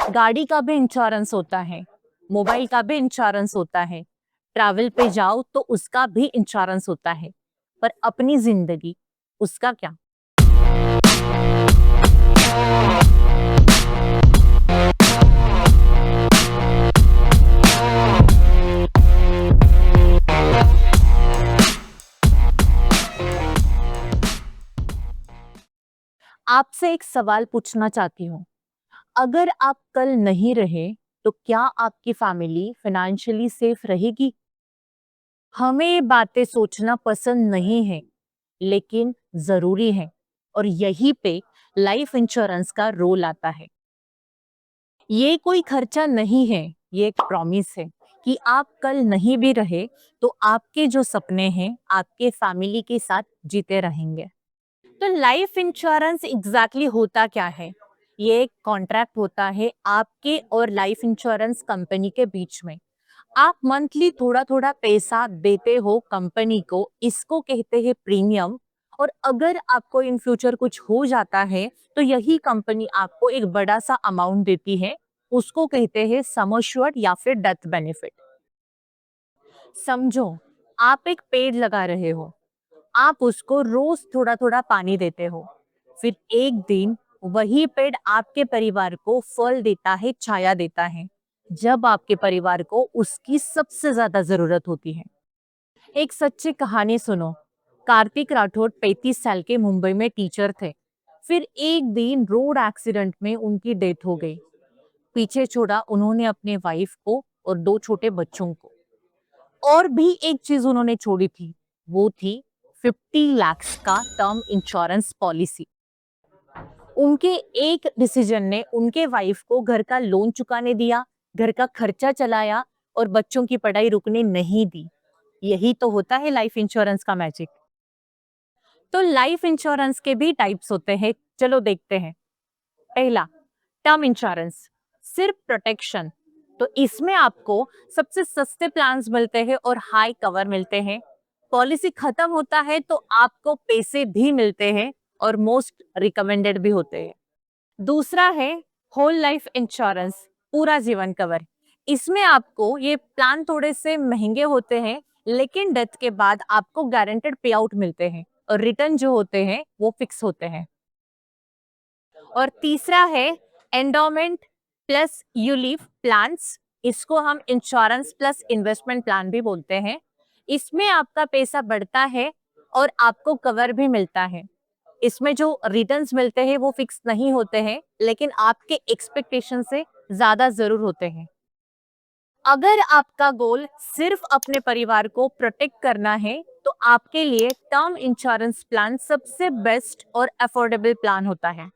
गाड़ी का भी इंश्योरेंस होता है, मोबाइल का भी इंश्योरेंस होता है, ट्रैवल पे जाओ तो उसका भी इंश्योरेंस होता है, पर अपनी जिंदगी, उसका क्या? आपसे एक सवाल पूछना चाहती हूँ। अगर आप कल नहीं रहे, तो क्या आपकी फैमिली फाइनेंशियली सेफ रहेगी? हमें ये बातें सोचना पसंद नहीं है, लेकिन जरूरी है, और यहीं पे लाइफ इंश्योरेंस का रोल आता है। ये कोई खर्चा नहीं है, ये एक प्रॉमिस है कि आप कल नहीं भी रहे तो आपके जो सपने हैं आपके फैमिली के साथ जीते रहेंगे। तो लाइफ इंश्योरेंस एग्जैक्टली होता क्या है? ये एक कॉन्ट्रैक्ट होता है आपके और लाइफ इंश्योरेंस कंपनी के बीच में। आप मंथली थोड़ा थोड़ा पैसा देते हो कंपनी को, इसको कहते हैं प्रीमियम। और अगर आपको इन फ्यूचर कुछ हो जाता है तो यही कंपनी आपको एक बड़ा सा अमाउंट देती है, उसको कहते हैं सम एश्योर्ड या फिर डेथ बेनिफिट। समझो, आप एक पेड़ लगा रहे हो, आप उसको रोज थोड़ा थोड़ा पानी देते हो, फिर एक दिन वही पेड़ आपके परिवार को फल देता है, छाया देता है, जब आपके परिवार को उसकी सबसे ज्यादा जरूरत होती है। एक सच्ची कहानी सुनो। कार्तिक राठौड़ 35 साल के मुंबई में टीचर थे। फिर एक दिन रोड एक्सीडेंट में उनकी डेथ हो गई। पीछे छोड़ा उन्होंने अपने वाइफ को और 2 छोटे बच्चों को। और भी एक चीज उन्होंने छोड़ी थी, वो थी 50 लाख का टर्म इंश्योरेंस पॉलिसी। उनके एक डिसीजन ने उनके वाइफ को घर का लोन चुकाने दिया, घर का खर्चा चलाया, और बच्चों की पढ़ाई रुकने नहीं दी। यही तो होता है लाइफ इंश्योरेंस का मैजिक। तो लाइफ इंश्योरेंस के भी टाइप्स होते हैं, चलो देखते हैं। पहला, टर्म इंश्योरेंस, सिर्फ प्रोटेक्शन। तो इसमें आपको सबसे सस्ते प्लान्स मिलते हैं और हाई कवर मिलते हैं। पॉलिसी खत्म होता है तो आपको पैसे भी मिलते हैं और मोस्ट रिकमेंडेड भी होते हैं। दूसरा है होल लाइफ इंश्योरेंस, पूरा जीवन कवर। इसमें आपको ये प्लान थोड़े से महंगे होते हैं, लेकिन डेथ के बाद आपको गारंटेड पे आउट मिलते हैं और रिटर्न जो होते हैं वो फिक्स होते हैं। और तीसरा है एंडोमेंट प्लस यूलिफ प्लान्स। इसको हम इंश्योरेंस प्लस इन्वेस्टमेंट प्लान भी बोलते हैं। इसमें आपका पैसा बढ़ता है और आपको कवर भी मिलता है। इसमें जो रिटर्न्स मिलते हैं वो फिक्स नहीं होते हैं, लेकिन आपके एक्सपेक्टेशन से ज्यादा जरूर होते हैं। अगर आपका गोल सिर्फ अपने परिवार को प्रोटेक्ट करना है तो आपके लिए टर्म इंश्योरेंस प्लान सबसे बेस्ट और अफोर्डेबल प्लान होता है।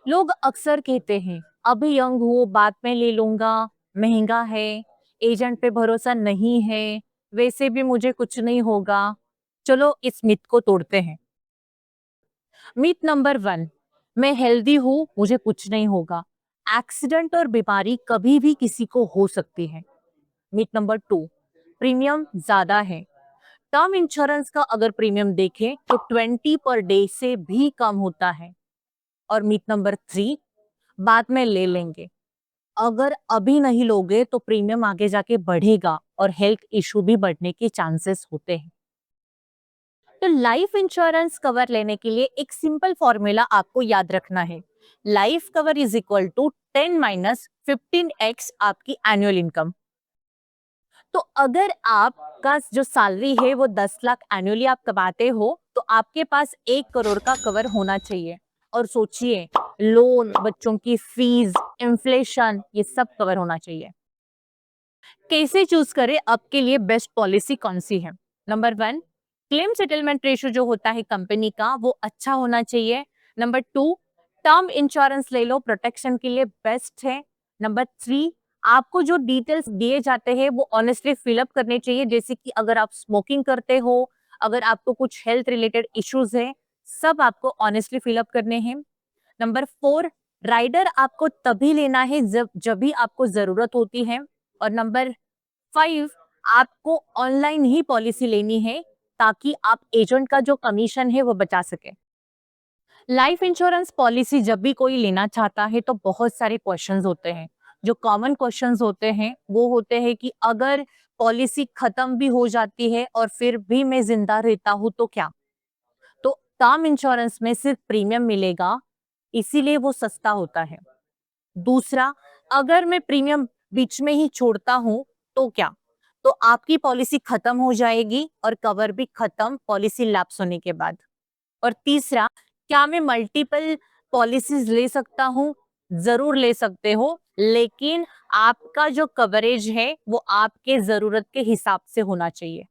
लोग अक्सर कहते हैं अभी यंग हूँ, बाद में ले लूंगा, महंगा है, एजेंट पे भरोसा नहीं है, वैसे भी मुझे कुछ नहीं होगा। चलो इस मिथ को तोड़ते हैं। मिथ नंबर 1, मैं हेल्दी हूँ, मुझे कुछ नहीं होगा। एक्सीडेंट और बीमारी कभी भी किसी को हो सकती है। मिथ नंबर 2, प्रीमियम ज्यादा है। टर्म इंश्योरेंस का अगर प्रीमियम देखें तो 20 पर डे से भी कम होता है। और मिथ नंबर 3, बाद में ले लेंगे। अगर अभी नहीं लोगे तो प्रीमियम आगे जाके बढ़ेगा और हेल्थ इशू भी बढ़ने के चांसेस होते हैं। तो लाइफ इंश्योरेंस कवर लेने के लिए एक सिंपल फॉर्मूला आपको याद रखना है। Life cover is equal to 10 minus 15x आपकी एनुअल इनकम। तो अगर आपका जो सैलरी है वो 10 लाख एनुअली आप कमाते हो तो आपके पास 1 करोड़ का कवर होना चाहिए। और सोचिए, लोन, बच्चों की फीस, इन्फ्लेशन, ये सब कवर होना चाहिए। कैसे चूज करें आपके लिए बेस्ट पॉलिसी कौन सी है? नंबर 1, क्लेम सेटलमेंट रेशियो जो होता है कंपनी का वो अच्छा होना चाहिए। नंबर 2, टर्म इंश्योरेंस ले लो, प्रोटेक्शन के लिए बेस्ट है। नंबर 3, आपको जो डिटेल्स दिए जाते हैं वो ऑनेस्टली फिलअप करने चाहिए, जैसे कि अगर आप स्मोकिंग करते हो, अगर आपको कुछ हेल्थ रिलेटेड इश्यूज है, सब आपको ऑनेस्टली फिलअप करने हैं। नंबर 4, राइडर आपको तभी लेना है जब भी आपको जरूरत होती है। और नंबर 5, आपको ऑनलाइन ही पॉलिसी लेनी है ताकि आप एजेंट का जो कमीशन है वो बचा सके। लाइफ इंश्योरेंस पॉलिसी जब भी कोई लेना चाहता है तो बहुत सारे क्वेश्चंस होते हैं। जो कॉमन क्वेश्चंस होते हैं वो होते हैं कि अगर पॉलिसी खत्म भी हो जाती है और फिर भी मैं जिंदा रहता हूं तो क्या? तो टर्म इंश्योरेंस में सिर्फ प्रीमियम मिलेगा, इसीलिए वो सस्ता होता है। दूसरा, अगर मैं प्रीमियम बीच में ही छोड़ता हूं तो क्या? तो आपकी पॉलिसी खत्म हो जाएगी और कवर भी खत्म पॉलिसी लैप्स होने के बाद। और तीसरा, क्या मैं मल्टीपल पॉलिसीज ले सकता हूं? जरूर ले सकते हो, लेकिन आपका जो कवरेज है वो आपके जरूरत के हिसाब से होना चाहिए।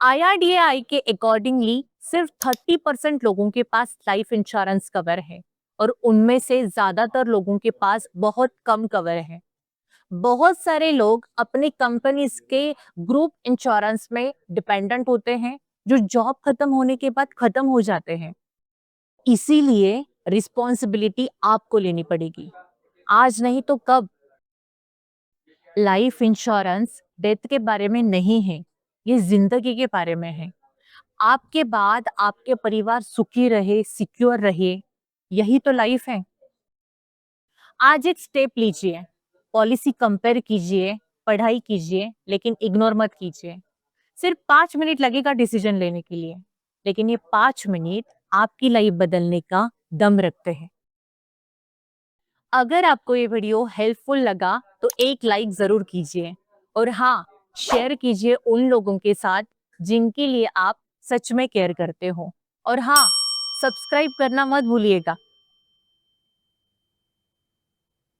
IRDAI के अकॉर्डिंगली सिर्फ 30% लोगों के पास लाइफ इंश्योरेंस कवर है और उनमें से ज्यादातर लोगों के पास बहुत कम कवर है। बहुत सारे लोग अपनी कंपनीज के ग्रुप इंश्योरेंस में डिपेंडेंट होते हैं, जो जॉब खत्म होने के बाद खत्म हो जाते हैं। इसीलिए रिस्पॉन्सिबिलिटी आपको लेनी पड़ेगी, आज नहीं तो कब। लाइफ इंश्योरेंस डेथ के बारे में नहीं है, ये जिंदगी के बारे में है। आपके बाद आपके परिवार सुखी रहे, सिक्योर रहे, यही तो लाइफ है। आज एक स्टेप लीजिए, पॉलिसी कंपेयर कीजिए, पढ़ाई कीजिए, लेकिन इग्नोर मत कीजिए। सिर्फ 5 मिनट लगेगा डिसीजन लेने के लिए, लेकिन ये 5 मिनट आपकी लाइफ बदलने का दम रखते हैं। अगर आपको ये वीडियो हेल्पफुल लगा तो एक लाइक जरूर कीजिए, और हाँ, शेयर कीजिए उन लोगों के साथ जिनके लिए आप सच में केयर करते हो। और हाँ, सब्सक्राइब करना मत भूलिएगा।